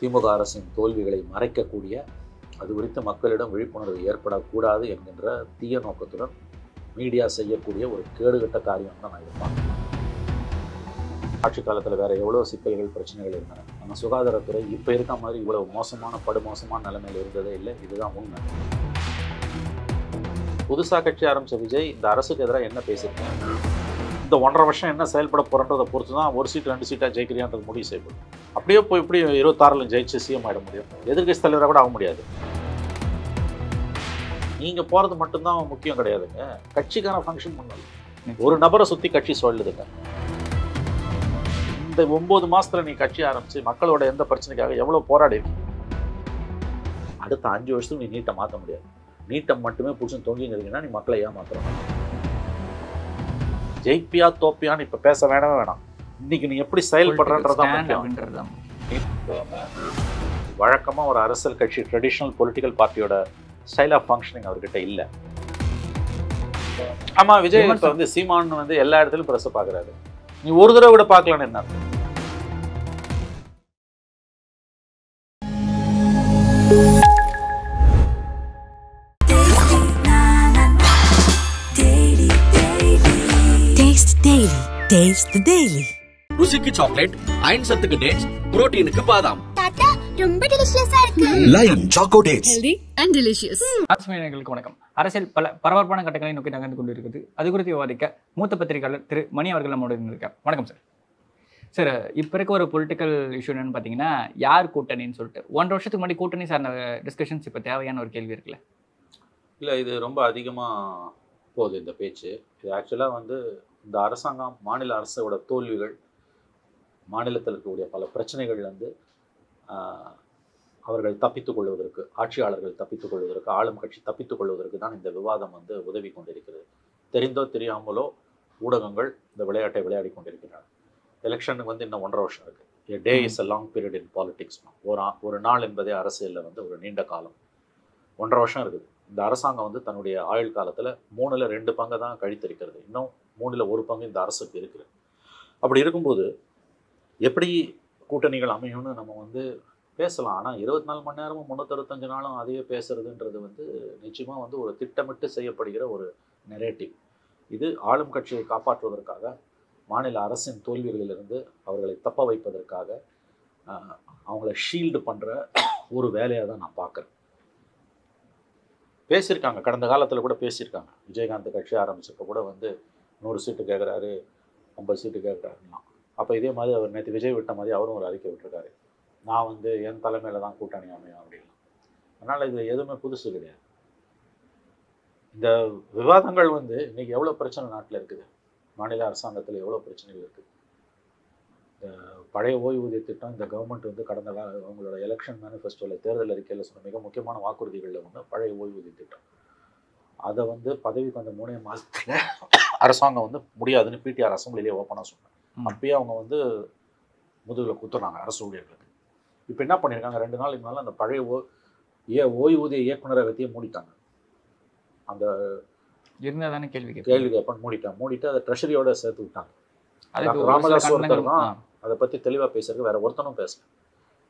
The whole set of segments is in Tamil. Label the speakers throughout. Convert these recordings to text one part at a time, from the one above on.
Speaker 1: திமுக அரசின் தோல்விகளை மறைக்கக்கூடிய, அது குறித்து மக்களிடம் விழிப்புணர்வு ஏற்படக்கூடாது என்கின்ற தீய நோக்கத்துடன் மீடியா செய்யக்கூடிய ஒரு கேடுகட்ட காரியம் தான் நான் எதிர்பார்க்கிறேன். ஆட்சி காலத்தில் வேறு எவ்வளோ சிக்கல்கள் பிரச்சனைகள் இருந்தன. நம்ம சுகாதாரத்துறை இப்போ இருக்க மாதிரி இவ்வளோ படுமோசமான நிலைமையில் இருந்ததே இல்லை. இதுதான் உண்மை. புதுசாக கட்சி ஆரம்பித்த விஜய் இந்த அரசுக்கு எதிராக என்ன பேசியிருக்காங்க, இந்த 1.5 வருஷம் என்ன செயல்பட போகிறன்றதை பொறுத்து தான் 1 சீட் 2 சீட்டாக ஜெயிக்கிறியான்றது முடிவு செய்யப்படும். அப்படியே போய் இப்படி 26 ஜெயிச்சு சிஎம் ஆகிட முடியும், எதிர்கட்சி தலைவராக கூட ஆக முடியாது. நீங்கள் போகிறது மட்டும்தான் முக்கியம் கிடையாதுங்க. கட்சிக்கான ஃபங்க்ஷன் பண்ணல, ஒரு நபரை சுற்றி கட்சி சொல்லுதுங்க. இந்த 9 மாதத்தில் நீ கட்சி ஆரம்பித்து மக்களோட எந்த பிரச்சனைக்காக எவ்வளோ போராடி இருக்கு. அடுத்த 5 வருஷத்துக்கு நீ நீட்டை மாற்ற முடியாது. நீட்டை மட்டுமே பிடிச்சி தொங்கிங்கிறீங்கன்னா நீ மக்களை ஏமாத்துறோம். ஜெயிப்பியா தோப்பியான்னு இப்போ பேச வேணாம். இன்னைக்கு நீ எப்படி செயல்படுறன்றதான் முக்கியம். வழக்கமாக ஒரு அரசியல் கட்சி ட்ரெடிஷ்னல் பொலிட்டிக்கல் பார்ட்டியோட ஸ்டைல் ஆஃப் ஃபங்க்ஷனிங் அவர்கிட்ட இல்லை. ஆமாம், விஜய் இப்போ வந்து சீமான் வந்து எல்லா இடத்துலையும் ப்ரெஸ்ஸை பார்க்குறாரு. நீ ஒரு தடவை கூட பார்க்கலான்னு என்ன?
Speaker 2: Taste the Daily.
Speaker 3: ருசிக்கு சாக்லேட், அயன் சத்துக்கு டேட்ஸ், புரோட்டீனுக்கு பாதாம்.
Speaker 4: தாத்தா ரொம்ப டெலிஷியஸா இருக்கு.
Speaker 3: Lion Choco Dates.
Speaker 2: Healthy and delicious.
Speaker 5: ஆத்மீயர்களுக்கு வணக்கம். அரசியல் பல பரபரப்பான கட்டங்களை நோக்கி நகர்ந்து கொண்டிருக்கிறது. அது குறித்து விவாதிக்க மூத்த பத்திரிகையாளர் திரு மணி அவர்கள் நம்மோடு இருக்கார். வணக்கம் சார். சார், இப்போ இருக்க ஒரு பொலிட்டிக்கல் இஷ்யூ என்னன்னு பார்த்தீங்கன்னா, யார் கூட்டணின்னு சொல்லிட்டு 1.5 வருஷத்துக்கு முன்னாடி கூட்டணி சார்ந்த டிஸ்கஷன்ஸ் இப்போ தேவையான ஒரு கேள்வி இருக்குல்ல?
Speaker 1: இல்லை, இது ரொம்ப அதிகமாக போகுது இந்த பேச்சு. இது ஆக்சுவலாக வந்து இந்த அரசாங்கம், மாநில அரசோட தோல்விகள், மாநிலத்தில் இருக்கக்கூடிய பல பிரச்சனைகள்லேருந்து அவர்கள் தப்பித்துக் கொள்வதற்கு, ஆட்சியாளர்கள் தப்பித்துக் கொள்வதற்கு, ஆளும் கட்சி தப்பித்துக் கொள்வதற்கு தான் இந்த விவாதம் வந்து உதவி கொண்டிருக்கிறது. தெரிந்தோ தெரியாமலோ ஊடகங்கள் இந்த விளையாட்டை விளையாடி கொண்டிருக்கிறாங்க. எலெக்ஷனுக்கு வந்து இன்னும் 1.5 வருஷம் இருக்குது. A day is a long period in politics. ஒரு நாள் என்பதே அரசியலில் வந்து ஒரு நீண்ட காலம். 1.5 வருஷம் இருக்குது. இந்த அரசாங்கம் வந்து தன்னுடைய ஆயுள் காலத்தில் 3ல் 2 பங்கு தான் கழித்திருக்கிறது. இன்னும் 3ல் 1 பங்கு இந்த அரசுக்கு இருக்குது. அப்படி இருக்கும்போது எப்படி கூட்டணிகள் அமையும்னு நம்ம வந்து பேசலாம். ஆனால் 24 மணி நேரமும் 365 நாளும் அதையே பேசுறதுன்றது வந்து நிச்சயமாக வந்து ஒரு திட்டமிட்டு செய்யப்படுகிற ஒரு நெரேட்டிவ். இது ஆளும் கட்சியை காப்பாற்றுவதற்காக, மாநில அரசின் தோல்விகளிலிருந்து அவர்களை தப்ப வைப்பதற்காக அவங்கள ஷீல்டு பண்ணுற ஒரு வேலையாக தான் நான் பார்க்குறேன். பேசியிருக்காங்க, கடந்த காலத்தில் கூட பேசியிருக்காங்க. விஜயகாந்த் கட்சி ஆரம்பிச்சப்போ கூட வந்து 100 சீட்டு கேட்குறாரு, 50 சீட்டு கேட்குறாருலாம். அப்போ இதே மாதிரி அவர் நேற்று விஜய் விட்ட மாதிரி அவரும் ஒரு அறிக்கை விட்டுருக்காரு, நான் வந்து என் தலைமையில் தான் கூட்டணி அமையும் அப்படின்னு. அதனால் இது எதுவுமே புதுசு கிடையாது. இந்த விவாதங்கள் வந்து இன்றைக்கி எவ்வளோ பிரச்சனை நாட்டில் இருக்குது, மாநில அரசாங்கத்தில் எவ்வளோ பிரச்சனைகள் இருக்குது. இந்த பழைய ஓய்வூதிய திட்டம், இந்த கவர்மெண்ட் வந்து கடந்த அவங்களோட எலெக்ஷன் மேனிஃபெஸ்டோவில், தேர்தல் அறிக்கையில் சொன்ன மிக முக்கியமான வாக்குறுதிகளில் ஒன்று பழைய ஓய்வூதிய திட்டம். அதை வந்து பதவிக்கு வந்த 3 மாதத்தில் அரசாங்கம் வந்து முடியாதுன்னு பிடிஆர் அசம்பிளிலேயே ஓப்பனாக சொன்னாங்க. அப்பயே அவங்க வந்து முதுகில் குத்துறாங்க அரசு ஊழியர்களுக்கு. இப்போ என்ன பண்ணியிருக்காங்க, 2 நாளுக்கு மேலே அந்த பழைய ஓய்வூதிய இயக்குநரகத்தையே மூடிட்டாங்க. அந்த
Speaker 5: இருந்தால் தானே கேள்வி
Speaker 1: கேட்பேன் மூடிட்டு அதை ட்ரெஷரியோட சேர்த்து விட்டாங்க. ராமதாஸ் ஒருத்தர் தான் அதை பற்றி தெளிவாக பேசுறதுக்கு, வேற ஒருத்தனும் பேசல.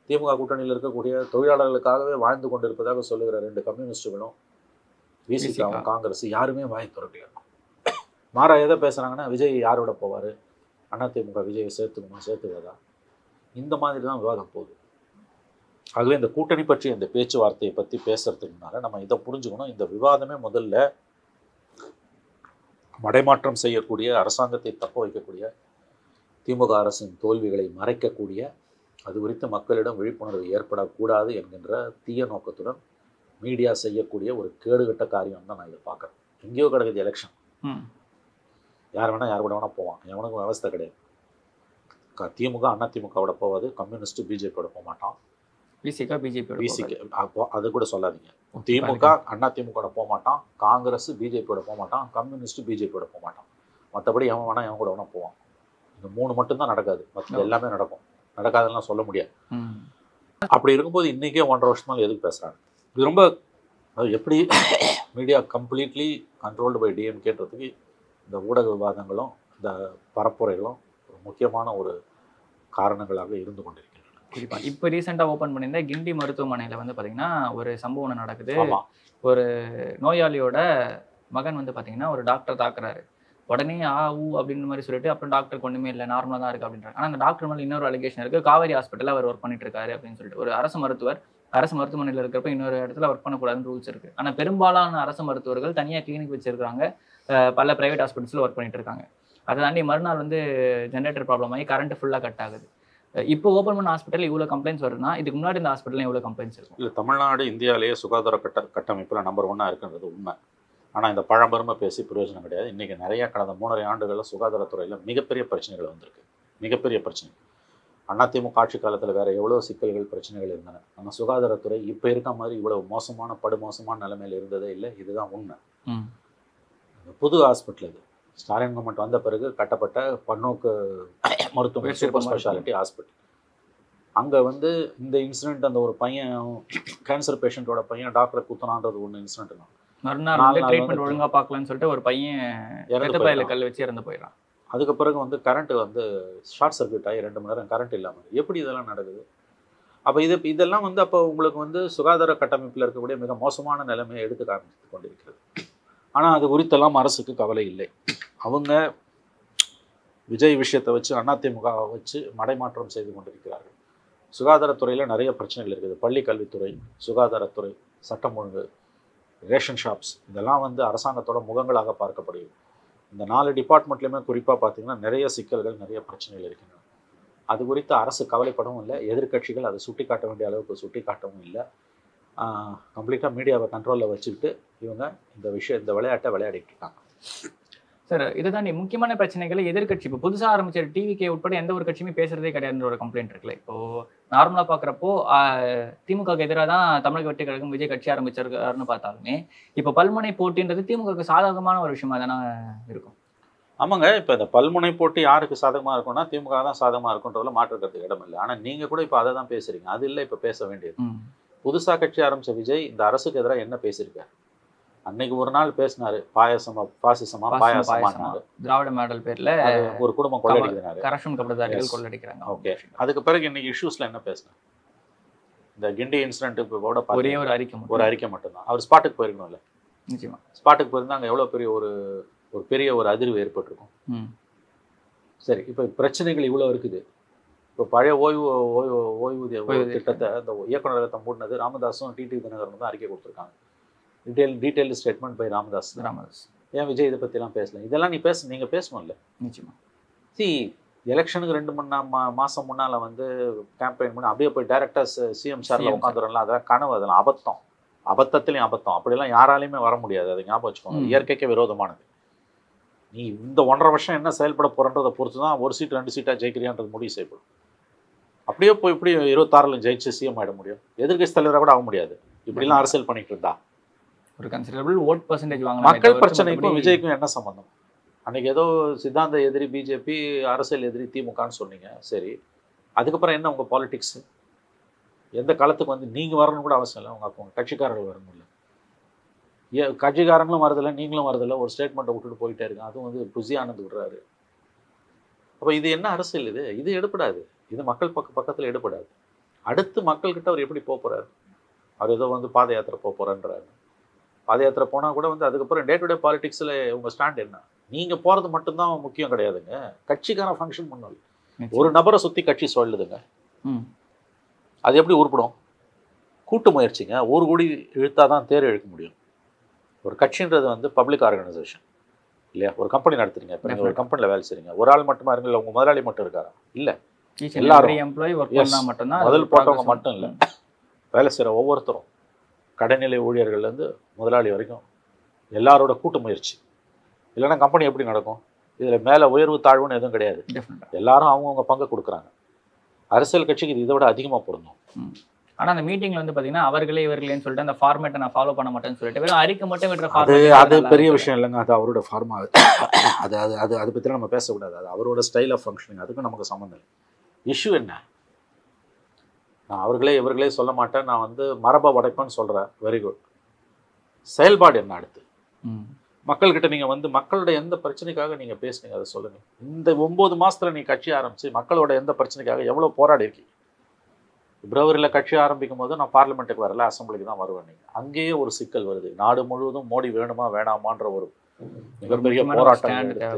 Speaker 1: திமுக கூட்டணியில் இருக்கக்கூடிய தொழிலாளர்களுக்காகவே வாழ்ந்து கொண்டு இருப்பதாக சொல்லுகிற 2 கம்யூனிஸ்டுகளும், விசிகாவும், காங்கிரஸ் யாருமே வாய் திறக்கல. மாறா எதை பேசுகிறாங்கன்னா, விஜய் யாரோட போவார், அதிமுக விஜயை சேர்த்துக்காதா, இந்த மாதிரி தான் விவாதம் போகுது. ஆகவே இந்த கூட்டணி பற்றி, இந்த பேச்சுவார்த்தையை பற்றி பேசுறதுக்கு முன்னால் நம்ம இதை புரிஞ்சுக்கணும். இந்த விவாதமே முதல்ல மடைமாற்றம் செய்யக்கூடிய, அரசாங்கத்தை தப்ப வைக்கக்கூடிய, திமுக அரசின் தோல்விகளை மறைக்கக்கூடிய, அது குறித்து மக்களிடம் விழிப்புணர்வு ஏற்படக்கூடாது என்கின்ற தீய நோக்கத்துடன் மீடியா செய்யக்கூடிய ஒரு கேடுகட்ட காரியம் தான் நான் இதை பார்க்குறேன். எங்கேயோ கிடக்குது எலெக்ஷன், யார் வேணால் யார் கூட வேணால் போவான், எவனுக்கும் விவஸ்தை கிடையாது. திமுக அதிமுகவோட போவாது, கம்யூனிஸ்ட் பிஜேபியோட போக மாட்டான், பிசிக்கு அது கூட சொல்லாதீங்க. திமுக அதிமுக போக மாட்டான், காங்கிரஸ் பிஜேபியோட போக மாட்டான், கம்யூனிஸ்ட் பிஜேபியோட போக மாட்டான். மற்றபடி எவன் வேணா எவன் கூட வேணா போவான். இந்த 3 மட்டும்தான் நடக்காது, மற்ற எல்லாமே நடக்கும். நடக்காதுலாம் சொல்ல முடியாது. அப்படி இருக்கும்போது இன்றைக்கே 1.5 வருஷம் எதுக்கு பேசுகிறாங்க? இது ரொம்ப எப்படி மீடியா கம்ப்ளீட்லி கண்ட்ரோல்டு பை டிஎம்கேன்றதுக்கு இந்த ஊடக விவாதங்களும் இந்த பரப்புரைகளும் ஒரு முக்கியமான ஒரு காரணங்களாக இருந்து கொண்டிருக்கின்றன.
Speaker 5: குறிப்பா இப்போ ரீசெண்டாக ஓப்பன் பண்ணியிருந்த கிண்டி மருத்துவமனையில் வந்து பார்த்தீங்கன்னா ஒரு சம்பவம் ஒண்ணு நடக்குது.
Speaker 1: ஆமா.
Speaker 5: ஒரு நோயாளியோட மகன் வந்து பார்த்தீங்கன்னா ஒரு டாக்டர் தாக்குறாரு. உடனே ஊ அப்படின்ற மாதிரி சொல்லிட்டு அப்புறம் டாக்டருக்கு ஒன்றுமே இல்லை, நார்மலாக தான் இருக்குது அப்படின்றாங்க. ஆனால் அந்த டாக்டர் மேலே இன்னொரு அலிகேஷன் இருக்குது, காவேரி ஹாஸ்பிட்டலில் அவர் ஒர்க் பண்ணிட்டு இருக்காரு அப்படின்னு சொல்லிட்டு. ஒரு அரசு மருத்துவர் அரசு மருத்துவமனையில் இருக்கிறப்ப இன்னொரு இடத்துல ஒர்க் பண்ணக்கூடாதுன்னு ரூல்ஸ் இருக்குது. ஆனால் பெரும்பாலான அரசு மருத்துவர்கள் தனியாக கிளினிக் வச்சிருக்காங்க, பல பிரைவேட் ஹாஸ்பிட்டல்ஸில் ஒர்க் பண்ணிட்டு இருக்காங்க. அதை தாண்டி மறுநாள் வந்து ஜென்ரேட்டர் ப்ராப்ளம் ஆகி கரண்ட் ஃபுல்லாக கட் ஆகுது. இப்போ ஓப்பன் பண்ண ஹாஸ்பிட்டல் இவ்வளோ கம்ப்ளைண்ட்ஸ் வருதுன்னா இதுக்கு முன்னாடி இந்த ஹாஸ்பிட்டல் எவ்வளோ கம்ப்ளைண்ட்ஸ் இருக்கும்?
Speaker 1: இல்லை, தமிழ்நாடு இந்தியாவிலேயே சுகாதார கட்டமைப்பில் நம்பர் 1 இருக்குன்றது உண்மை. ஆனால் இந்த பழம்பெருமை பேசி பிரயோஜனம் கிடையாது. இன்றைக்கி நிறையா கடந்த 3.5 ஆண்டுகளில் சுகாதாரத்துறையில் மிகப்பெரிய பிரச்சனைகள் வந்திருக்கு, மிகப்பெரிய பிரச்சனை. அதிமுக ஆட்சி காலத்தில் வேறு எவ்வளோ சிக்கல்கள் பிரச்சனைகள் இருந்தன. ஆனால் சுகாதாரத்துறை இப்போ இருக்க மாதிரி இவ்வளோ மோசமான படுமோசமான நிலைமையில் இருந்ததே இல்லை. இதுதான் உண்மை. புது ஹாஸ்பிட்டல் இது ஸ்டாலின் கவர்மெண்ட் வந்த பிறகு கட்டப்பட்ட பன்னோக்கு மருத்துவமனை, சூப்பர் ஸ்பெஷாலிட்டி ஹாஸ்பிட்டல். அங்கே வந்து இந்த இன்சிடென்ட், அந்த ஒரு பையன் கேன்சர் பேஷண்ட்டோட பையன் டாக்டரை குத்தனான்றது ஒன்று இன்சிடென்ட் தான்.
Speaker 5: மறுநாள் ட்ரீட்மெண்ட் ஒழுங்காக பார்க்கலன்னு சொல்லிட்டு ஒரு பையன் கல் வச்சு இறந்து போயிடறான்.
Speaker 1: அதுக்கு பிறகு வந்து கரண்ட் வந்து ஷார்ட் சர்க்யூட் ஆகி 2 மணி நேரம் கரண்ட் இல்லாமல் எப்படி இதெல்லாம் நடக்குது? அப்போ இதெல்லாம் வந்து அப்போ உங்களுக்கு வந்து சுகாதார கட்டமைப்பில் இருக்கக்கூடிய மிக மோசமான நிலைமையை எடுத்து காமித்து கொண்டிருக்கிறது. ஆனால் அது குறித்தெல்லாம் அரசுக்கு கவலை இல்லை. அவங்க விஜய் விஷயத்தை வச்சு அதிமுகவை வச்சு மடைமாற்றம் செய்து கொண்டிருக்கிறார்கள். சுகாதாரத்துறையில் நிறைய பிரச்சனைகள் இருக்குது. பள்ளி கல்வித்துறை, சுகாதாரத்துறை, சட்டம் ஒழுங்கு, ரேஷன் ஷாப்ஸ், இதெல்லாம் வந்து அரசாங்கத்தோட முகங்களாக பார்க்கப்படுகிறது. இந்த 4 டிபார்ட்மெண்ட்லையுமே குறிப்பாக பார்த்தீங்கன்னா நிறைய சிக்கல்கள், நிறைய பிரச்சனைகள் இருக்கின்றன. அது குறித்து அரசு கவலைப்படவும் இல்லை, எதிர்க்கட்சிகள் அதை சுட்டி காட்ட வேண்டிய அளவுக்கு சுட்டி காட்டவும் இல்லை. கம்ப்ளீட்டாக மீடியாவை கண்ட்ரோலில் வச்சுக்கிட்டு இவங்க இந்த விளையாட்டை விளையாடிட்டு இருக்காங்க.
Speaker 5: சார், இதை தாண்டி முக்கியமான பிரச்சனைகளை எதிர்கட்சி இப்போ புதுசாக ஆரம்பிச்ச டிவிகே உட்பட எந்த ஒரு கட்சியுமே பேசுறதே கிடையாதுன்ற ஒரு கம்ப்ளைண்ட் இருக்குல்ல. இப்போ நார்மலாக பார்க்குறப்போ திமுகவுக்கு எதிராக தான் தமிழக வெற்றி கழகம் விஜய் கட்சி ஆரம்பிச்சிருக்காருன்னு பார்த்தாலுமே இப்போ பல்முனை போட்டின்றது திமுகவுக்கு சாதகமான ஒரு விஷயமா தானே இருக்கும்.
Speaker 1: ஆமாங்க, இப்போ இந்த பல்முனை போட்டி யாருக்கு சாதகமாக இருக்கும்னா திமுக தான் சாதகமாக இருக்குன்றதுல மாற்றுக்கிறதுக்கு இடம் இல்லை. ஆனால் நீங்கள் கூட இப்போ அதை தான் பேசுறீங்க. அது இல்லை இப்போ பேச வேண்டியது. புதுசாக கட்சி ஆரம்பித்த விஜய் இந்த அரசுக்கு எதிராக என்ன பேசியிருக்காரு? அன்னைக்கு ஒரு நாள் பேசினாரு, பாசிசமா
Speaker 5: திராவிட மாடல் பேர்ல
Speaker 1: ஒரு குடும்பம் கொள்ளடிக்கிறாரு,
Speaker 5: கரப்ஷன் கபடதாரிகள் கொள்ளடிக்கிறாங்க.
Speaker 1: ஓகே, அதுக்கு பிறகு இன்னைக்கு இஷ்யூஸ்ல என்ன பேசினார்? இந்த கிண்டி இன்சிடென்ட்டுக்கு கூட
Speaker 5: ஒரே ஒரு அறிக்கை
Speaker 1: மட்டும்தான். அவர் ஸ்பாட்டுக்கு போயிருக்கணும்ல.
Speaker 5: நிச்சயமா
Speaker 1: ஸ்பாட்டுக்கு போயிருந்தா அங்கே எவ்வளோ பெரிய ஒரு பெரிய ஒரு அதிர்வு ஏற்பட்டிருக்கும். சரி, இப்போ பிரச்சனைகள் இவ்வளோ இருக்குது. இப்போ பழைய ஓய்வூதிய திட்டத்தை அந்த இயக்குநரகத்தை மூடினது ராமதாஸும் டிடிவி தினகரனும் தான் அறிக்கை கொடுத்துருக்காங்க. Detail statement by Ramadoss. ஏன் விஜய் இதை பற்றிலாம் பேசல? இதெல்லாம் நீங்கள் பேசணும்ல.
Speaker 5: நிச்சயமா.
Speaker 1: எலெக்ஷனுக்கு 2 மாதம் முன்னால் வந்து கேம்பெயின் பண்ணி அப்படியே போய் டைரெக்டாக சிஎம் சாரில் உட்காந்துடலாம். அதெல்லாம் கனவு, அதெல்லாம் அபத்தம், அபத்தத்துலேயும் அபத்தம். அப்படிலாம் யாராலையுமே வர முடியாது. அதை ஞாபகம் வச்சுக்கோங்க. இயற்கைக்கே விரோதமானது. நீ இந்த 1.5 வருஷம் என்ன செயல்பட போகிறன்றதை பொறுத்து தான் 1 சீட் 2 சீட்டாக ஜெயிக்கிறியான்றது முடிவு செய்யப்படும். அப்படியே போய் இப்படி 26 ஜெயிச்சு சிஎம் ஆகிட முடியும்? எதிர்கட்சி தலைவராக கூட ஆக முடியாது. இப்படிலாம் அரசியல் பண்ணிட்டு இருந்தா.
Speaker 5: ஒரு கன்சிடரபிள் ஓட் பர்சன்டேஜ் வாங்க.
Speaker 1: மக்கள் பிரச்சனைக்கும் விஜய்க்கும் என்ன சம்பந்தம்? அன்னைக்கு ஏதோ சித்தாந்த எதிரி பிஜேபி, அரசியல் எதிரி திமுகன்னு சொன்னீங்க. சரி, அதுக்கப்புறம் என்ன உங்கள் பாலிடிக்ஸ்? எந்த காலத்துக்கு வந்து நீங்கள் வரணும்னு கூட அவசியம் இல்லை. உங்கள் கட்சிக்காரர்கள் வரணும் இல்லை. கட்சிக்காரங்களும் வரதில்லை, நீங்களும் வரதில்லை. ஒரு ஸ்டேட்மெண்ட்டை விட்டுட்டு போயிட்டே இருக்கேன். அதுவும் வந்து புசி ஆனந்த் விடுறாரு. அப்போ இது என்ன அரசியல்? இது எடுப்படாது. இது மக்கள் பக்கத்தில் எடுப்படாது. அடுத்து மக்கள்கிட்ட அவர் எப்படி போக போகிறார்? அவர் ஏதோ வந்து பாத யாத்திரை போக போகிறான்றாரு. பாத யாத்திரை போனால் கூட வந்து அதுக்கப்புறம் டே டு டே பாலிடிக்ஸில் உங்கள் ஸ்டாண்ட் என்ன? நீங்கள் போகிறது மட்டும்தான் முக்கியம் கிடையாதுங்க. கட்சிக்கான ஃபங்க்ஷன் பண்ணல. ஒரு நபரை சுற்றி கட்சி சொல்லுதுங்க. அது எப்படி உருப்படும்? கூட்டு முயற்சிங்க. ஒரு கோடி இழுத்தா தான் தேர் இழுக்க முடியும். ஒரு கட்சின்றது வந்து பப்ளிக் ஆர்கனைசேஷன் இல்லையா? ஒரு கம்பெனி நடத்துறீங்க. இப்போ நீங்கள் ஒரு கம்பெனியில் வேலை செய்றீங்க. ஒரு ஆள் மட்டுமா இருங்க, இல்லை உங்கள் முதலாளி மட்டும் இருக்காரா? இல்லை, எல்லாரும் முதல் போட்டவங்க மட்டும் இல்லை. வேலை செய்கிற ஒவ்வொருத்தரும், கடைநிலை ஊழியர்கள்லேருந்து முதலாளி வரைக்கும் எல்லாரோட கூட்டு முயற்சி. இல்லைன்னா கம்பெனி எப்படி நடக்கும்? இதில் மேலே உயர்வு தாழ்வுன்னு எதுவும் கிடையாது. எல்லாரும் அவங்கவுங்க பங்கு கொடுக்குறாங்க. அரசியல் கட்சிக்கு இது இதை விட அதிகமாக பொருந்தும்.
Speaker 5: ஆனால் அந்த மீட்டிங்கில் வந்து பார்த்தீங்கன்னா அவர்களே இவர்களேன்னு சொல்லிட்டு அந்த ஃபார்மேட்டை நான் ஃபாலோ பண்ண மாட்டேன்னு சொல்லிட்டு வெறும் அறிக்கை மட்டும் விடுற
Speaker 1: அது பெரிய விஷயம் இல்லைங்க. அது அவரோட ஃபார்மா. அதை பற்றி நம்ம பேசக்கூடாது. அது அவரோட ஸ்டைல் ஆஃப் ஃபங்க்ஷனிங். அதுக்கும் நமக்கு சம்மந்தம் இல்லை. இஷ்யூ என்ன? நான் அவர்களே இவர்களே சொல்ல மாட்டேன். நான் வந்து மரபை உடைப்பேன்னு சொல்கிறேன். Very good. செயல்பாடு என்ன? அடுத்து மக்கள்கிட்ட நீங்கள் வந்து மக்களோட எந்த பிரச்சனைக்காக நீங்கள் பேசுனீங்க அதை சொல்லுங்கள். இந்த 9 மாதத்தில் நீ கட்சி ஆரம்பித்து மக்களோட எந்த பிரச்சனைக்காக எவ்வளோ போராடி இருக்கீங்க? பிப்ரவரியில் கட்சி ஆரம்பிக்கும் போது நான் பார்லிமெண்ட்டுக்கு வரல, அசம்பிளிக்கு தான் வருவேன். நீங்கள் அங்கேயே ஒரு சிக்கல் வருது. நாடு முழுவதும் மோடி வேணுமா வேணாமான்ற ஒரு மிகப்பெரிய போராட்டம் எடுத்து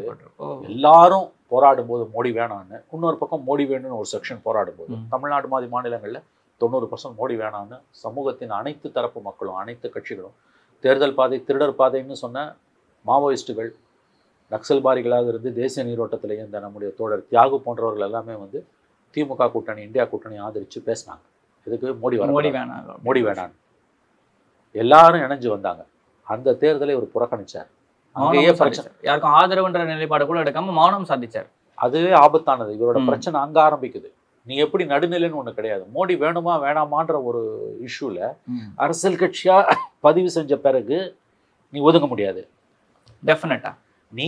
Speaker 1: எல்லாரும் போராடும் போது மோடி வேணான்னு, இன்னொரு பக்கம் மோடி வேணும்னு ஒரு செக்ஷன் போராடும் போது, தமிழ்நாடு மாதிரி மாநிலங்களில் 90% மோடி வேணான்னு சமூகத்தின் அனைத்து தரப்பு மக்களும் அனைத்து கட்சிகளும், தேர்தல் பாதை திருடர் பாதைன்னு சொன்ன மாவோயிஸ்டுகள், நக்சல்பாரிகளாக இருந்து தேசிய நீரோட்டத்திலேயே இந்த நம்முடைய தோழர் தியாகு போன்றவர்கள் எல்லாமே வந்து திமுக கூட்டணி இந்தியா கூட்டணி ஆதரித்து பேசினாங்க. இதுக்கு மோடி வேணான்னு எல்லாரும் இணைஞ்சு வந்தாங்க. அந்த தேர்தலை ஒரு புறக்கணிச்சார். அங்கேயே பிரச்சனை,
Speaker 5: யாருக்கும் ஆதரவுன்ற நிலைப்பாடு கூட எடுக்காம மௌனம் சாதிச்சார்.
Speaker 1: அதுவே ஆபத்தானது. இவரோட பிரச்சனை அங்க ஆரம்பிக்குது. நீ எப்படி நடுநிலைன்னு ஒண்ணு கிடையாது. மோடி வேணுமா வேணாமான்ற ஒரு இஷ்யூல அரசியல் கட்சியா பதிவு செஞ்ச பிறகு நீ ஒதுங்க முடியாது.
Speaker 5: டெஃபினட்டா
Speaker 1: நீ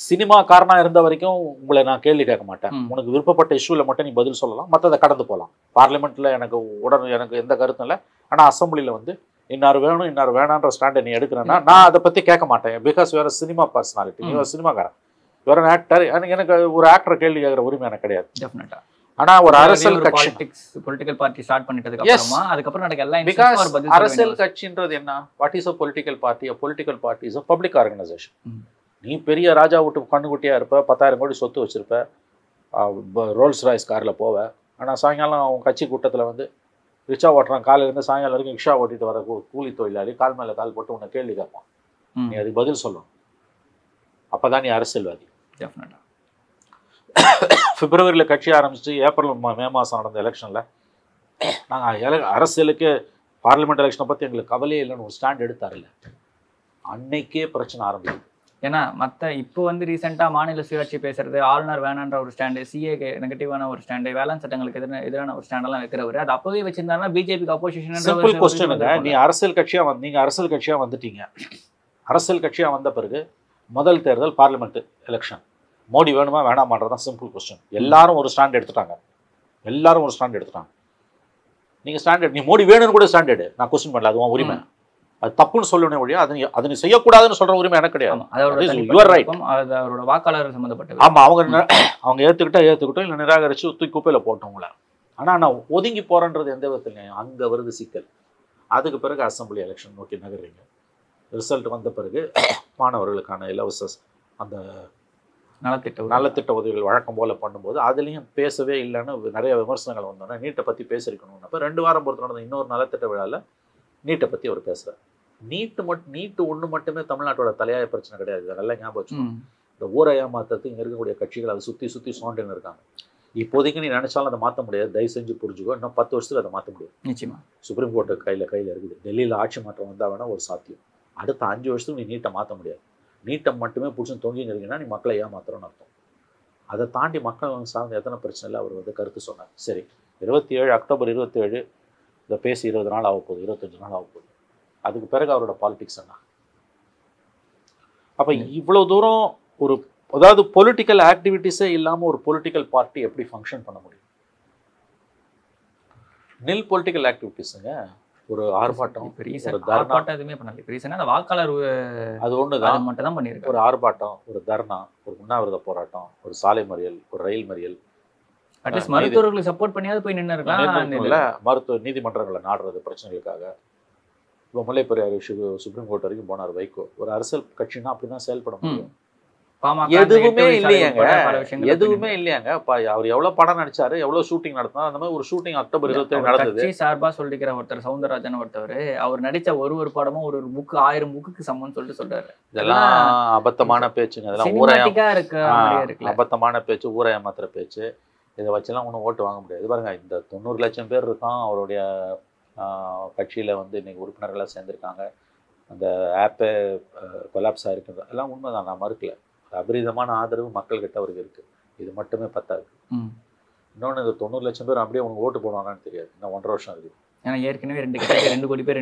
Speaker 1: சினிமாக்காரனா இருந்த வரைக்கும் உங்களை நான் கேள்வி கேட்க மாட்டேன். உனக்கு விருப்பப்பட்ட இஷ்யூல மட்டும் நீ பதில் சொல்லலாம், மற்றதை கடந்து போகலாம். பார்லிமெண்ட்ல எனக்கு எந்த கருத்தும் இல்லை. ஆனா அசம்பிளில வந்து இன்னார் வேணும் இன்னார் வேணான்ற ஸ்டாண்டை நீ எடுக்கிறேன்னா நான் அதை பத்தி கேட்க மாட்டேன். பிகாஸ் வேற சினிமா பர்சனாலிட்டி, நீ ஒரு சினிமாக்காரன், வேற ஆக்டர். எனக்கு ஒரு ஆக்டர் கேள்வி கேட்கிற உரிமை எனக்கு கிடையாது.
Speaker 5: டெஃபினட்டா.
Speaker 1: ஆனா ஒரு அரசியல் கட்சி
Speaker 5: பொலிட்டிக்கல் பார்ட்டி ஸ்டார்ட் பண்ணிட்டதுக்கு அப்புறமா அதுக்கப்புறம் நடக்க எல்லா
Speaker 1: பிகாஸ் அரசியல் கட்சின்றது என்ன? What is a political party? A political party is a public organization. நீ பெரிய ராஜா விட்டு கண்ணுக்குட்டியா இருப்ப, 10,000 கோடி சொத்து வச்சிருப்ப, ரோல்ஸ் ராய்ஸ் கார்ல போவ. ஆனா சாயங்காலம் அவன் கட்சி கூட்டத்துல வந்து ரிக்ஷா ஓட்டுறான், காலையில இருந்து சாயங்காலம் வரைக்கும் ரிக்ஷா ஓட்டிட்டு வர கூலி தொழிலாளி கால் மேல கால் போட்டு உன்னை கேள்வி கேட்பான். நீ அதுக்கு பதில் சொல்லணும். அப்பதான் நீ அரசியல்வாதி. பிப்ரவரியில் கட்சி ஆரம்பிச்சு ஏப்ரல் மே மாதம் நடந்த எலெக்ஷனில் நாங்கள் அரசியலுக்கு பார்லிமெண்ட் எலெக்ஷனை பற்றி எங்களுக்கு கவலையே இல்லைன்னு ஒரு ஸ்டாண்ட் எடுத்தார்ல, அன்னைக்கே பிரச்சனை ஆரம்பிக்கும்.
Speaker 5: ஏன்னா மற்ற இப்போ வந்து ரீசெண்டாக மாநில சுயாட்சி பேசுறது, ஆளுநர் வேணான்ற ஒரு ஸ்டாண்டு, சிஏ நெகட்டிவான ஒரு ஸ்டாண்டு, வேளாண் சட்டங்களுக்கு எதிரான ஒரு ஸ்டாண்டெல்லாம் வைக்கிறவர் அது அப்போவே வச்சிருந்தாருன்னா பிஜேபிக்கு அப்போசிஷன்.
Speaker 1: சிம்பிள் கொஸ்டினுங்க, நீ அரசியல் கட்சியாக வந்துட்டீங்க. அரசியல் கட்சியாக வந்த பிறகு முதல் தேர்தல் பார்லிமெண்ட் எலெக்ஷன், மோடி வேணுமா வேணாமான்றதான் சிம்பிள் கொஸ்டின். எல்லாரும் ஒரு ஸ்டாண்ட் எடுத்துட்டாங்க. நீங்கள் ஸ்டாண்டர்ட், நீ மோடி வேணும்னு கூட ஸ்டாண்டர்டு நான் கொஸ்டின் பண்ணல, அதுவும் உரிமை. அது தப்புன்னு சொல்லணும் ஒழிய அதை நீ செய்யக்கூடாதுன்னு சொல்ற உரிமை எனக்கு கிடையாது.
Speaker 5: அவரோட வாக்காளர் சம்மந்தப்பட்டது.
Speaker 1: ஆமா, அவங்க ஏத்துக்கிட்டோம் இல்லை நிராகரிச்சு தூக்கி குப்பையில போட்டவங்கள. ஆனா நான் ஒதுங்கி போறேன்றது எந்த விதத்துல அங்க வருது சிக்கல். அதுக்கு பிறகு அசம்பிளி எலெக்ஷன் நோக்கி நகர்றீங்க. ரிசல்ட் வந்த பிறகு மாணவர்களுக்கான இலவச அந்த நலத்திட்ட உதவிகள் வழக்கம் போல பண்ணும்போது அதுலேயும் பேசவே இல்லைன்னு நிறைய விமர்சனங்கள் வந்தோன்னா நீட்டை பற்றி பேசியிருக்கணும். அப்போ 2 வாரம் பொறுத்து நடந்த இன்னொரு நலத்திட்ட விழாவில் நீட்டை பற்றி அவர் பேசுகிறார். நீட்டு ஒன்று மட்டுமே தமிழ்நாட்டோட தலையாய பிரச்சனை கிடையாது. இதை நல்லா ஞாபகம் வச்சுக்கணும். இந்த ஊரை ஏமாத்துறதுக்கு இங்கே இருக்கக்கூடிய கட்சிகள் அதை சுற்றி சோண்டுன்னு இருக்காங்க. இப்போதைக்கு நீ நினைச்சாலும் அதை மாற்ற முடியாது. தயவு செஞ்சு புரிஞ்சுக்கோ, இன்னும் 10 வருஷத்துக்கு அதை மாற்ற முடியாது.
Speaker 5: நிச்சயமா
Speaker 1: சுப்ரீம் கோர்ட்டு கையில் இருக்குது. டெல்லியில் ஆட்சி மாற்றம் வந்தால் வேணால் ஒரு சாத்தியம். அடுத்த 5 வருஷத்துக்கு நீ நீட்டை மாற்ற முடியாது. நீட்டை மட்டுமே பிடிச்சி தொங்கின்னு இருக்கீங்கன்னா நீ மக்களை ஏமாத்துறோன்னு அர்த்தம். அதை தாண்டி மக்கள் சார்ந்த எத்தனை பிரச்சனையில் அவர் வந்து கருத்து சொன்னார். சரி, 27 அக்டோபர் 27 இதை பேசி 20 நாள் ஆக போகுது, 25 நாள் ஆக போகுது. அதுக்கு பிறகு அவரோட பாலிடிக்ஸ் என்ன? அப்போ இவ்வளோ தூரம் ஒரு அதாவது பொலிட்டிக்கல் ஆக்டிவிட்டிஸே இல்லாமல் ஒரு பொலிட்டிக்கல் பார்ட்டி எப்படி ஃபங்க்ஷன் பண்ண முடியும்? நில் பொலிட்டிக்கல் ஆக்டிவிட்டிஸுங்க. ஒரு ஆர்ப்பாட்டம், ஒரு தர்ணா,
Speaker 5: எதுவுமே பண்ணல. ரீசனா அந்த வாக்காளர்
Speaker 1: அது ஒண்ணுதான்
Speaker 5: மட்டும் தான் பண்ணிருக்கு.
Speaker 1: ஒரு ஆர்ப்பாட்டம், ஒரு தர்ணா, ஒரு உண்ணாவிரத போராட்டம், ஒரு சாலை மறியல், ஒரு ரயில் மறியல்,
Speaker 5: அட்லீஸ்ட் மருத்துவர்களுக்கு சப்போர்ட் பண்ணியாவது போய் நின்று இருக்கலாம்.
Speaker 1: மருத்துவ நீதிமன்றங்களை நாடுறது பிரச்சனைகளுக்காக. இப்போ முல்லை பெரியார் இஷ்யூ சுப்ரீம் கோர்ட் வரைக்கும் போனார் வைகோ. ஒரு அரசியல் கட்சினா அப்படிதான் செயல்பட முடியும். எதுவுமே இல்லையாங்க. அவர் எவ்வளவு படம் நடிச்சாரு, எவ்வளவு ஷூட்டிங் நடத்தினார். அந்த மாதிரி ஒரு ஷூட்டிங் அக்டோபர் 27 நடந்தது.
Speaker 5: சார்பா சொல்லிக்கிற ஒருத்தர் சவுந்தரராஜன் ஒருத்தவர், அவர் நடிச்ச ஒரு படமும் ஒரு புக்கு 1000 புக்குக்கு சமம்னு சொல்லிட்டு சொல்றாரு.
Speaker 1: இதெல்லாம் அபத்தமான பேச்சுங்க. இதெல்லாம் அபத்தமான பேச்சு, ஊரை ஏமாத்துற பேச்சு. இதை வச்செல்லாம் ஒன்றும் ஓட்டு வாங்க முடியாது. பாருங்க, இந்த 90 லட்சம் பேர் இருக்கான் அவருடைய கட்சியில வந்து இன்னைக்கு உறுப்பினர்களாக சேர்ந்திருக்காங்க. அந்த ஆப்பே கொலாப்ஸ் ஆகிருக்குது, எல்லாம் உண்மைதான், நான் மறுக்கல. அபரிதமான ஆதரவு மக்கள்கிட்ட அவருக்கு இருக்கு. இது மட்டுமே பத்தாது. இன்னொன்று, இந்த 90 லட்சம் பேர் அப்படியே உனக்கு ஓட்டு போடுவாங்கன்னு தெரியாது. இன்னும் 1.5 வருஷம் இருக்கு.
Speaker 5: ஏன்னா ஏற்கனவே 2 கோடி பேர்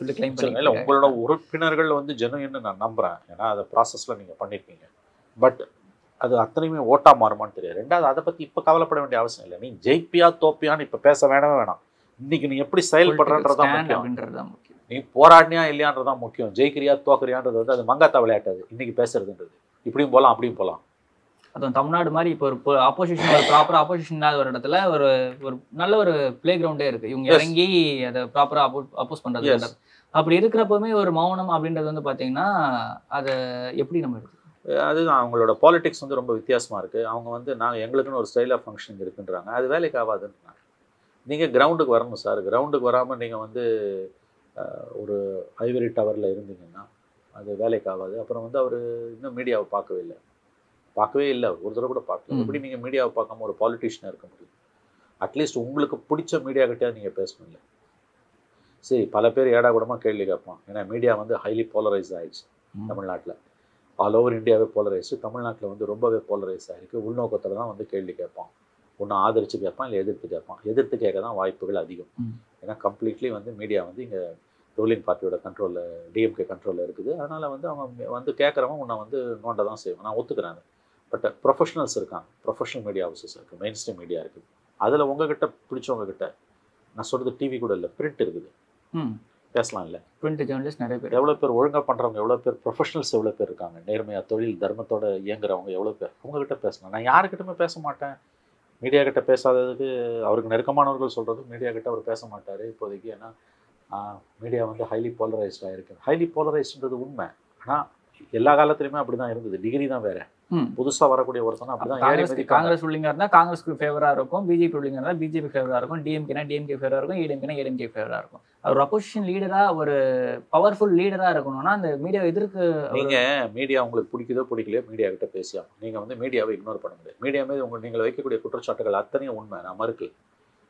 Speaker 5: சொல்லி கிளைம் பண்ணி
Speaker 1: இல்லை, உங்களோட உறுப்பினர்கள் வந்து ஜெனுயின்னு நான் நம்புறேன். ஏன்னா அதை ப்ராசஸ்ல நீங்க பண்ணிருக்கீங்க. பட் அது அத்தனையுமே ஓட்டா மாறுமான்னு தெரியாது. ரெண்டாவது, அதை பத்தி இப்ப கவலைப்பட வேண்டிய அவசியம் இல்லை. நீ ஜெயிப்பியா தோப்பியான்னு இப்ப பேச வேணாம். இன்னைக்கு நீ எப்படி செயல்படுறன்றதான் முக்கியம். நீ போராடினியா இல்லையான்றதான் முக்கியம். ஜெயிக்கிறியா தோக்குறியான்றது வந்து அது மங்காத்தா விளையாட்டாது இன்னைக்கு பேசுறதுன்றது. இப்படியும் போகலாம் அப்படியும் போகலாம்.
Speaker 5: அதுவும் தமிழ்நாடு மாதிரி இப்போ ஒரு ஆப்போசிஷன் ஒரு ப்ராப்பர் ஆப்போசிஷன் இல்லாத ஒரு இடத்துல ஒரு ஒரு நல்ல ஒரு பிளே கிரவுண்டே இருக்கு. இவங்க இறங்கி அதை ப்ராப்பரா அப்போஸ் பண்றது. அப்படி இருக்கிறப்பவுமே ஒரு மௌனம் அப்படின்றது வந்து பாத்தீங்கன்னா அதை எப்படி நம்ம எடுத்து
Speaker 1: அதுதான் அவங்களோட பாலிடிக்ஸ் வந்து ரொம்ப வித்தியாசமாக இருக்குது. அவங்க வந்து நாங்கள் எங்களுக்குன்னு ஒரு ஸ்டைல் ஆஃப் ஃபங்க்ஷனிங் இருக்குன்றாங்க. அது வேலைக்கு ஆகாதுன்றாங்க. நீங்கள் கிரவுண்டுக்கு வரணும் சார். கிரவுண்டுக்கு வராமல் நீங்கள் வந்து ஒரு ஐவரி டவரில் இருந்தீங்கன்னா அது வேலைக்கு ஆகாது. அப்புறம் வந்து அவர் இன்னும் மீடியாவை பார்க்கவே இல்லை ஒரு தடவை கூட பார்க்கல. எப்படி நீங்கள் மீடியாவை பார்க்காம ஒரு பாலிட்டிஷியனாக இருக்க முடியும்? அட்லீஸ்ட் உங்களுக்கு பிடிச்ச மீடியா கிட்டே நீங்கள் பேசணும் இல்லை. சரி, பல பேர் ஏடா கூடமாக கேள்வி கேட்பான். ஏன்னா மீடியா வந்து ஹைலி போலரைஸ் ஆகிடுச்சு தமிழ்நாட்டில். ஆல் ஓவர் இந்தியாவே போலரைஸு. தமிழ்நாட்டில் வந்து ரொம்பவே போலரைஸ் ஆகிருக்கு. உள்நோக்கத்தில் தான் வந்து கேள்வி கேட்பான். ஒன்று ஆதரித்து கேட்பான், இல்லை எதிர்த்து கேட்பான். எதிர்த்து கேட்க தான் வாய்ப்புகள் அதிகம். ஏன்னா கம்ப்ளீட்லி வந்து மீடியா வந்து இங்கே ரூலிங் பார்ட்டியோட கண்ட்ரோலில், டிஎம்கே கண்ட்ரோலில் இருக்குது. அதனால் வந்து அவங்க வந்து கேட்குறவங்க உன்னை வந்து நோண்ட தான் செய்வாங்க. நான் ஒத்துக்கிறேன். பட் ப்ரொஃபஷனல்ஸ் இருக்காங்க, ப்ரொஃபஷனல் மீடியா ஹவுசஸ் இருக்குது, மெயின் ஸ்ட்ரீம் மீடியா இருக்குது. அதில் உங்ககிட்ட பிடிச்சவங்ககிட்ட, நான் சொல்கிறது டிவி கூட இல்லை, பிரிண்ட் இருக்குது, பேசலாம் இல்லை?
Speaker 5: பிரிண்ட் ஜேர்னலிஸ்ட் நிறைய பேர்,
Speaker 1: எவ்வளோ பேர் ஒழுங்காக பண்ணுறவங்க, எவ்வளோ பேர் ப்ரொஃபஷனல்ஸ், எவ்வளோ பேர் இருக்காங்க, நேர்மையாக தொழில் தர்மத்தோட இயங்குறவங்க எவ்வளோ பேர், அவங்ககிட்ட பேசலாம். நான் யாருக்கிட்டமே பேச மாட்டேன். மீடியா கிட்ட பேசாததுக்கு அவருக்கு நெருக்கமானவர்கள் சொல்கிறது மீடியா கிட்ட அவர் பேச மாட்டார் இப்போதைக்கு. ஏன்னா மீடியா வந்து ஹைலி போலரைஸ்டாக இருக்குது. ஹைலி போலரைஸ்டுன்றது உண்மை. ஆனால் எல்லா காலத்துலையுமே அப்படி தான் இருந்தது. டிகிரி தான் வேறு. புதுசாக வரக்கூடிய ஒருத்தனா அப்படி தான்.
Speaker 5: காங்கிரஸ் ரூலிங்காக இருந்தால் காங்கிரஸ்க்கு ஃபேவராக இருக்கும், பிஜேபி ரூலிங்காக இருந்தால் பிஜேபி ஃபேவராக இருக்கும், டிஎம்கேனா டிஎம்கே ஃபேவராக இருக்கும், ஏடிஎம்கேனா ஏடிஎம்கே ஃபேவராக இருக்கும். அவர் அப்போசிஷன் லீடராக, ஒரு பவர்ஃபுல் லீடராக இருக்கணும்னா அந்த மீடியா எதிர்க்கு
Speaker 1: நீங்கள் மீடியா உங்களுக்கு பிடிக்குதோ பிடிக்கலையோ மீடியா கிட்ட பேசியாகும். நீங்கள் வந்து மீடியாவை இக்னோர் பண்ண முடியாது. மீடியா மீது நீங்கள் வைக்கக்கூடிய குற்றச்சாட்டுகள் அத்தனையும் உண்மை, நான் மறுக்கல.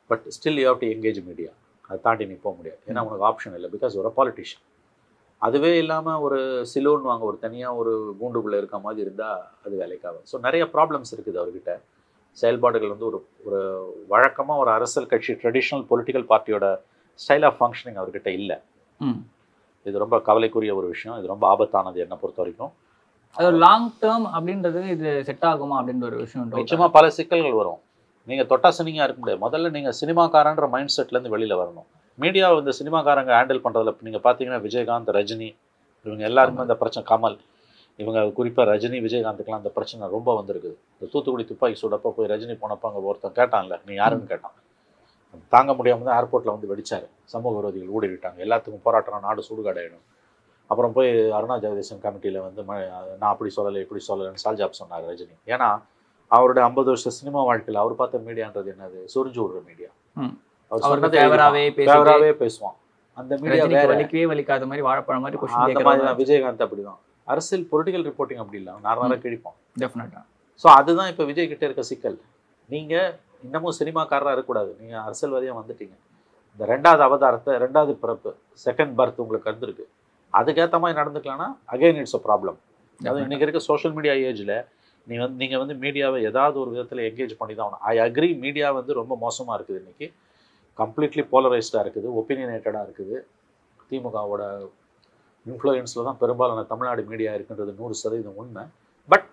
Speaker 1: But still you have to engage media. அதை தாண்டி நீ போக முடியாது. ஏன்னா உனக்கு ஆப்ஷன் இல்லை. பிகாஸ் ஒரு பாலிட்டிஷியன். அதுவே இல்லாமல் ஒரு சிலோன்னு வாங்க, ஒரு தனியாக ஒரு கூண்டுக்குள்ளே இருக்க மாதிரி இருந்தால் அது வேலைக்காகும். ஸோ நிறைய ப்ராப்ளம்ஸ் இருக்குது அவர்கிட்ட. செயல்பாடுகள் வந்து ஒரு ஒரு வழக்கமாக ஒரு அரசியல் கட்சி, ட்ரெடிஷ்னல் பொலிட்டிக்கல் பார்ட்டியோட ஸ்டைல் ஆஃப் ஃபங்க்ஷனிங் அவர்கிட்ட இல்லை. இது ரொம்ப கவலைக்குரிய ஒரு விஷயம். இது ரொம்ப ஆபத்தானது என்னை பொறுத்த வரைக்கும்.
Speaker 5: அது லாங் டேர்ம் அப்படின்றது இது செட் ஆகுமா அப்படின்ற ஒரு விஷயம்.
Speaker 1: நிச்சயமாக பல சிக்கல்கள் வரும். நீங்கள் தொட்டா சினிங்காக இருக்க முடியாது. முதல்ல நீங்கள் சினிமாக்காரன்ற மைண்ட் செட்லேருந்து வெளியில் வரணும். மீடியாவை இந்த சினிமாக்காரங்க ஹேண்டில் பண்ணுறதுல நீங்கள் பார்த்தீங்கன்னா விஜயகாந்த், ரஜினி, இவங்க எல்லாருமே அந்த பிரச்சனை, கமல், இவங்க குறிப்பாக ரஜினி, விஜயகாந்துக்கெலாம் அந்த பிரச்சனை ரொம்ப வந்திருக்குது. இந்த தூத்துக்குடி துப்பாக்கி சூடப்போ போய் ரஜினி போனப்போ அங்கே ஒருத்தன் கேட்டான்ல, நீ யாருன்னு கேட்டான். தாங்க முடியாமல் தான் ஏர்போர்ட்டில் வந்து வெடிச்சார். சமூக விரோதிகள் ஊடிட்டாங்க. எல்லாத்துக்கும் போராட்டம், நாடு சுடுகாடாயிடும். அப்புறம் போய் அருணா ஜெகதீசன் கமிட்டியில் வந்து நான் அப்படி சொல்லலை இப்படி சொல்லலைன்னு சால்ஜாப் சொன்னார் ரஜினி. ஏன்னா அவருடைய 50 வருஷ சினிமா வாழ்க்கையில் அவர் பார்த்த மீடியான்றது என்னது? சொரிஞ்சு விடுற மீடியா. அவர் பேசுவான். அந்த மீடியா
Speaker 5: வலிக்கவே வலிக்காத மாதிரி, வாழைப்பழம் மாதிரி.
Speaker 1: அந்த மாதிரி தான் விஜயகாந்த். அப்படிதான் அரசியல் பொலிட்டிக்கல் ரிப்போர்ட்டிங் அப்படி இல்லை, நார்மலாக கிழிப்போம்.
Speaker 5: டெஃபினட்டா.
Speaker 1: ஸோ அதுதான் இப்போ விஜய் கிட்ட இருக்க சிக்கல். நீங்கள் இன்னமும் சினிமாக்காரராக இருக்கக்கூடாது. நீங்கள் அரசியல்வாதியாக வந்துட்டீங்க. இந்த 2வது அவதாரத்தை, 2வது பிறப்பு, செகண்ட் பர்த் உங்களுக்கு வந்துருக்கு. அதுக்கேற்ற மாதிரி நடந்துக்கலாம்னா அகைன் இட்ஸ் அ ப்ராப்ளம். அது இன்றைக்கி இருக்க சோஷியல் மீடியா ஏஜில் நீங்கள் வந்து மீடியாவை ஏதாவது ஒரு விதத்தில் என்கேஜ் பண்ணி தான் ஆகணும். ஐ அக்ரி, மீடியா வந்து ரொம்ப மோசமாக இருக்குது. இன்றைக்கி கம்ப்ளீட்லி போலரைஸ்டாக இருக்குது, ஒப்பீனியனேட்டடாக இருக்குது. திமுகவோட இன்ஃப்ளூயன்ஸில் தான் பெரும்பாலான தமிழ்நாடு மீடியா இருக்குன்றது 100% உண்மை. பட்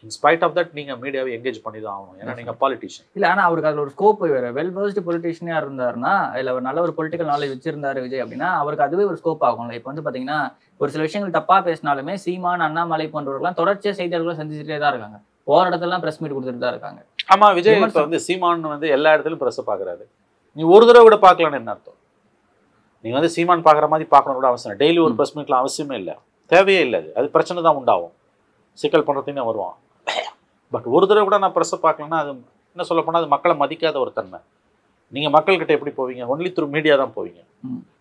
Speaker 1: இன்ஸ்பைட் ஆஃப் தட் நீங்கள் மீடியாவை என்கேஜ் பண்ணி தான் ஆகணும். ஏன்னா நீங்கள் பாலிட்டிஷியன் இல்லை.
Speaker 5: ஆனால் அவருக்கு அதில் ஒரு ஸ்கோப் வேறு. வெல் வெர்ஸ்டு பொலிட்டிஷியனாக இருந்தாருன்னா, இல்லை ஒரு நல்ல ஒரு பொலிட்டிக்கல் நாலேஜ் வச்சிருந்தாரு விஜய் அப்படின்னா, அவருக்கு அதுவே ஒரு ஸ்கோப் ஆகும்ல. இப்போ வந்து பார்த்தீங்கன்னா ஒரு சில விஷயங்கள் தப்பாக பேசினாலுமே சீமான், அண்ணாமலை போன்றவர்கள்லாம் தொடர்ச்சியாக செய்தியாளர்களை சந்திச்சுட்டே தான் இருக்காங்க. போகிற இடத்துலாம் ப்ரெஸ் மீட் கொடுத்துட்டு தான் இருக்காங்க.
Speaker 1: ஆமாம், விஜய் இப்போ வந்து சீமான் வந்து எல்லா இடத்துலையும் ப்ரெஸ்ஸை பார்க்குறாரு. நீ ஒரு தடவை கூட பார்க்கலான்னு என்ன அர்த்தம்? நீங்கள் வந்து சீமான் பார்க்குற மாதிரி பார்க்கணும் கூட அவசியம். டெய்லி ஒரு ப்ரெஸ் மீட்லாம் அவசியமே இல்லை, தேவையே இல்லை. அது பிரச்சனை தான் உண்டாகும், சிக்கல் பண்ணுறதுன்னு வருவான். பட் ஒரு தடவை கூட நான் ப்ரெஸ்ஸை பார்க்கலன்னா அது என்ன சொல்ல போனால் அது மக்களை மதிக்காத ஒரு தன்மை. நீங்கள் மக்கள்கிட்ட எப்படி போவீங்க? ஒன்லி த்ரூ மீடியா தான் போவீங்க.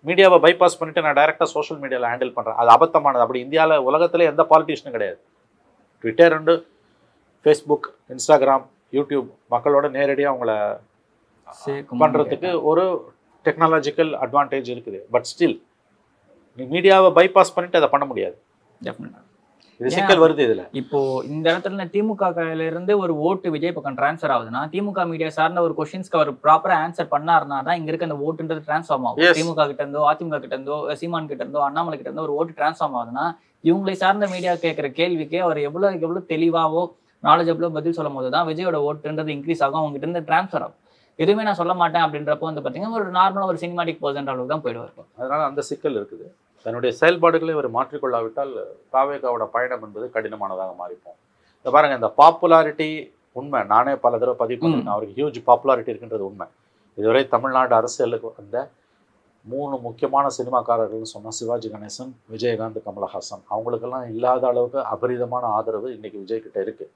Speaker 1: மீடியாவை பைபாஸ் பண்ணிவிட்டு நான் டைரெக்டாக சோஷியல் மீடியாவில் ஹேண்டில் பண்ணுறேன். அது அபத்தமானது. அப்படி இந்தியாவில், உலகத்தில் எந்த பாலிட்டிஷியனும் கிடையாது. Twitter and Facebook, Instagram, YouTube மக்களோட நேரடியாக அவங்கள பண்ணுறதுக்கு ஒரு டெக்னாலஜிக்கல் அட்வான்டேஜ் இருக்குது. பட் ஸ்டில் நீ மீடியாவை பைபாஸ் பண்ணிவிட்டு அதை பண்ண முடியாது.
Speaker 5: டெஃபினட்டாக
Speaker 1: இது சிக்கல் வருது. இதில்
Speaker 5: இப்போ இந்த இடத்துல திமுக இருந்து ஒரு ஓட்டு விஜய் பக்கம் டிரான்ஸ்ஃபர் ஆகுதுன்னா, திமுக மீடியா சார்ந்த ஒரு கொஸ்டின்ஸ்க்கு அவர் ப்ராப்பரா ஆன்சர் பண்ணாருன்னா தான் இங்க இருக்க அந்த ஓட்டுன்றது டிரான்ஸ்ஃபார்ம் ஆகும். திமுக கிட்ட இருந்தோ, அதிமுக கிட்ட இருந்தோ, சீமான் கிட்ட இருந்தோ, அண்ணாமலை கிட்ட இருந்தோ ஒரு ஓட்டு டிரான்ஸ்ஃபார்ம் ஆகுதுன்னா, இவங்களை சார்ந்த மீடியா கேட்கிற கேள்விக்கு அவர் எவ்வளவு தெளிவாவோ நாலேஜபிளோ பதில் சொல்லும் போது தான் விஜயோட ஓட்டுன்றது இன்க்ரீஸ் ஆகும், அவங்க கிட்ட இருந்து டிரான்ஸ்ஃபர் ஆகும். எதுவுமே நான் சொல்ல மாட்டேன் அப்படின்றப்போ வந்து பார்த்தீங்கன்னா ஒரு நார்மலாக ஒரு சினிமாட்டிக் பர்சன்ட் அளவுக்கு தான் போயிடுவார்.
Speaker 1: அதனால அந்த சிக்கல் இருக்குது. தன்னுடைய செயல்பாடுகளை இவர் மாற்றிக்கொள்ளாவிட்டால் தாவேகாவோட பயணம் என்பது கடினமானதாக மாறிப்போம். இந்த பாருங்கள், இந்த பாப்புலாரிட்டி உண்மை, நானே பல தடவை பதிவு பண்ணிருக்கேன், அவருக்கு ஹியூஜ் பாப்புலாரிட்டி இருக்குன்றது உண்மை. இதுவரை தமிழ்நாடு அரசியலுக்கு வந்த 3 முக்கியமான சினிமாக்காரர்கள்னு சொன்னால் சிவாஜி கணேசன், விஜயகாந்த், கமலஹாசன். அவங்களுக்கெல்லாம் இல்லாத அளவுக்கு அபரிதமான ஆதரவு இன்றைக்கி விஜய் கிட்ட இருக்குது.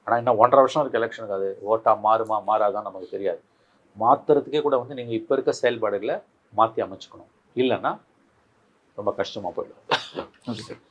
Speaker 1: ஆனால் இன்னும் 1.5 வருஷம் இருக்குது எலெக்ஷனுக்கு. அது ஓட்டாக மாறுமா மாறாதான் நமக்கு தெரியாது. மாற்றுறதுக்கே கூட வந்து நீங்கள் இப்போ இருக்க செயல்பாடுகளை மாற்றி அமைச்சுக்கணும், இல்லைன்னா ரொம்ப கஷ்டமாக போயிடும்.
Speaker 5: Okay sir.